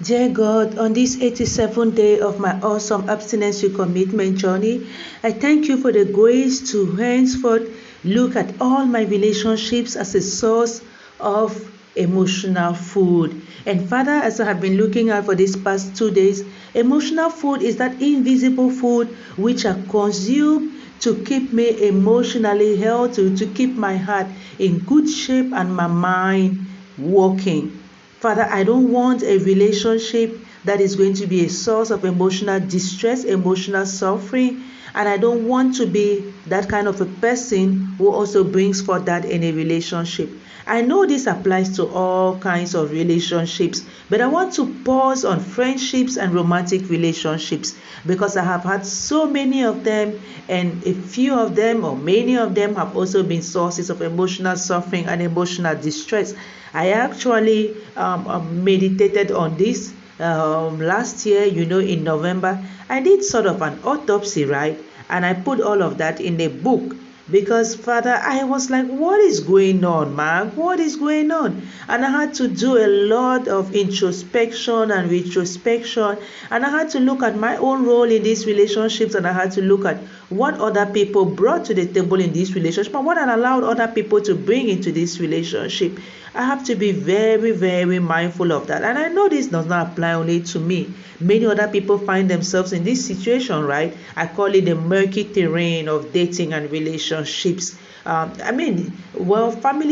Dear God, on this 87th day of my awesome abstinence to commitment journey, I thank you for the grace to henceforth look at all my relationships as a source of emotional food. And Father, as I have been looking at for these past 2 days, emotional food is that invisible food which are consumed to keep me emotionally healthy, to keep my heart in good shape and my mind working. Father, I don't want a relationship that is going to be a source of emotional distress, emotional suffering, and I don't want to be that kind of a person who also brings forth that in a relationship. I know this applies to all kinds of relationships, but I want to pause on friendships and romantic relationships because I have had so many of them, and a few of them or many of them have also been sources of emotional suffering and emotional distress. I actually meditated on this last year, in November. I did sort of an autopsy, right? And I put all of that in a book because, Father, I was like, what is going on, Mark? What is going on? And I had to do a lot of introspection and retrospection, and I had to look at my own role in these relationships, and I had to look at what other people brought to the table in this relationship and what I allowed other people to bring into this relationship. I have to be very, very mindful of that. And I know this does not apply only to me. Many other people find themselves in this situation, right? I call it the murky terrain of dating and relationships. Family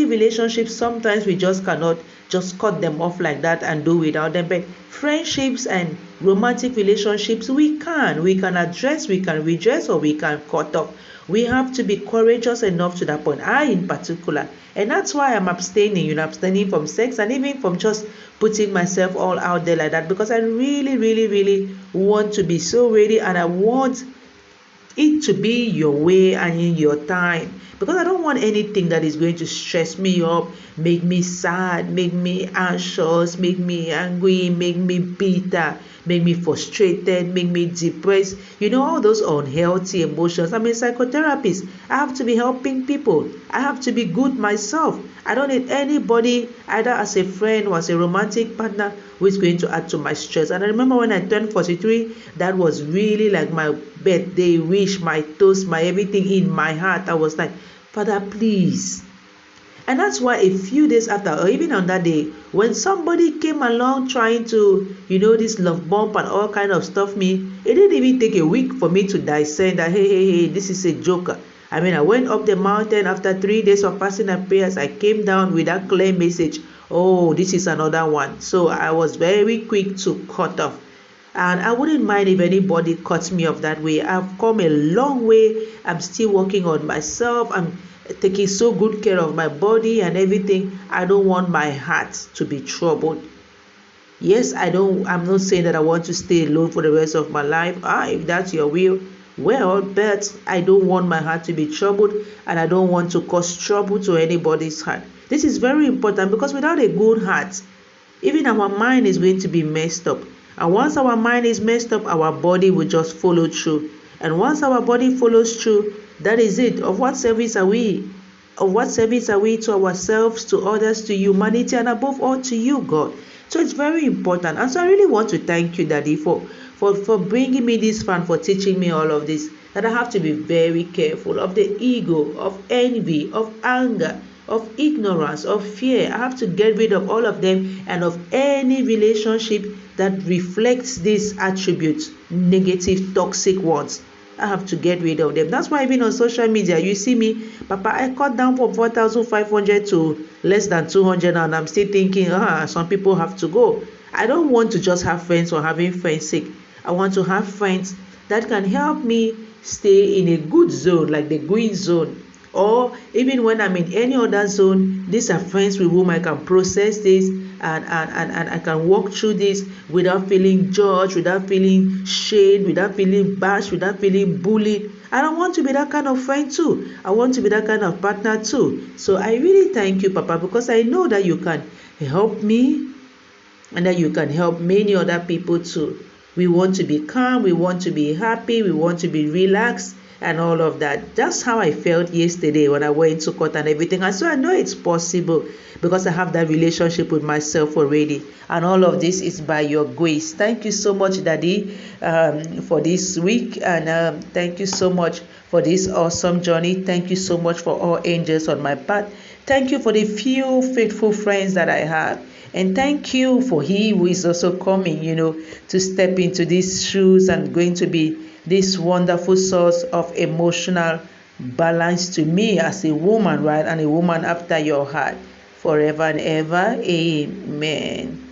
relationships, sometimes we just cannot just cut them off like that and do without them. But friendships and romantic relationships, we can address, we can redress, or we can cut off. We have to be courageous enough to that point. I, in particular, and that's why I'm abstaining from sex and even from just putting myself all out there like that, because I really, really, really want to be so ready, and I want it to be your way and in your time, because I don't want anything that is going to stress me up, make me sad, make me anxious, make me angry, make me bitter, make me frustrated, make me depressed, all those unhealthy emotions. I'm a psychotherapist. I have to be helping people. I have to be good myself. I don't need anybody, either as a friend or as a romantic partner, who is going to add to my stress. And I remember when I turned 43, that was really like my birthday wish, my toast, my everything in my heart. I was like, Father, please. And that's why a few days after, or even on that day, when somebody came along trying to, this love bump and all kind of stuff me, it didn't even take a week for me to discern that, hey, this is a joker. I went up the mountain after 3 days of fasting and prayers. I came down with that clear message, oh, this is another one. So I was very quick to cut off. And I wouldn't mind if anybody cuts me off that way. I've come a long way. I'm still working on myself. I'm taking so good care of my body and everything. I don't want my heart to be troubled. Yes, I'm not saying that I want to stay alone for the rest of my life. If that's your will, well, but I don't want my heart to be troubled, and I don't want to cause trouble to anybody's heart. This is very important, because without a good heart, even our mind is going to be messed up. And once our mind is messed up, our body will just follow through. And once our body follows through, that is it. Of what service are we? Of what service are we to ourselves, to others, to humanity, and above all to you, God? So it's very important. And so I really want to thank you, Daddy, for bringing me this far, for teaching me all of this, that I have to be very careful of the ego, of envy, of anger, of ignorance, of fear. I have to get rid of all of them, and of any relationship that reflects these attributes, negative, toxic ones. I have to get rid of them. That's why even on social media, you see me, Papa, I cut down from 4,500 to less than 200, and I'm still thinking, some people have to go. I don't want to just have friends for having friends' sake. I want to have friends that can help me stay in a good zone, like the green zone. Or even when I'm in any other zone, these are friends with whom I can process this, and I can walk through this without feeling judged, without feeling shamed, without feeling bashed, without feeling bullied. And I want to be that kind of friend too. I want to be that kind of partner too. So I really thank you, Papa, because I know that you can help me, and that you can help many other people too. We want to be calm, we want to be happy, we want to be relaxed, and all of that. That's how I felt yesterday when I went to court and everything. And so I know it's possible because I have that relationship with myself already. And all of this is by your grace. Thank you so much, Daddy, for this week. And thank you so much for this awesome journey. Thank you so much for all angels on my path. Thank you for the few faithful friends that I have. And thank you for he who is also coming, to step into these shoes and going to be this wonderful source of emotional balance to me as a woman, right? And a woman after your heart, forever and ever. Amen.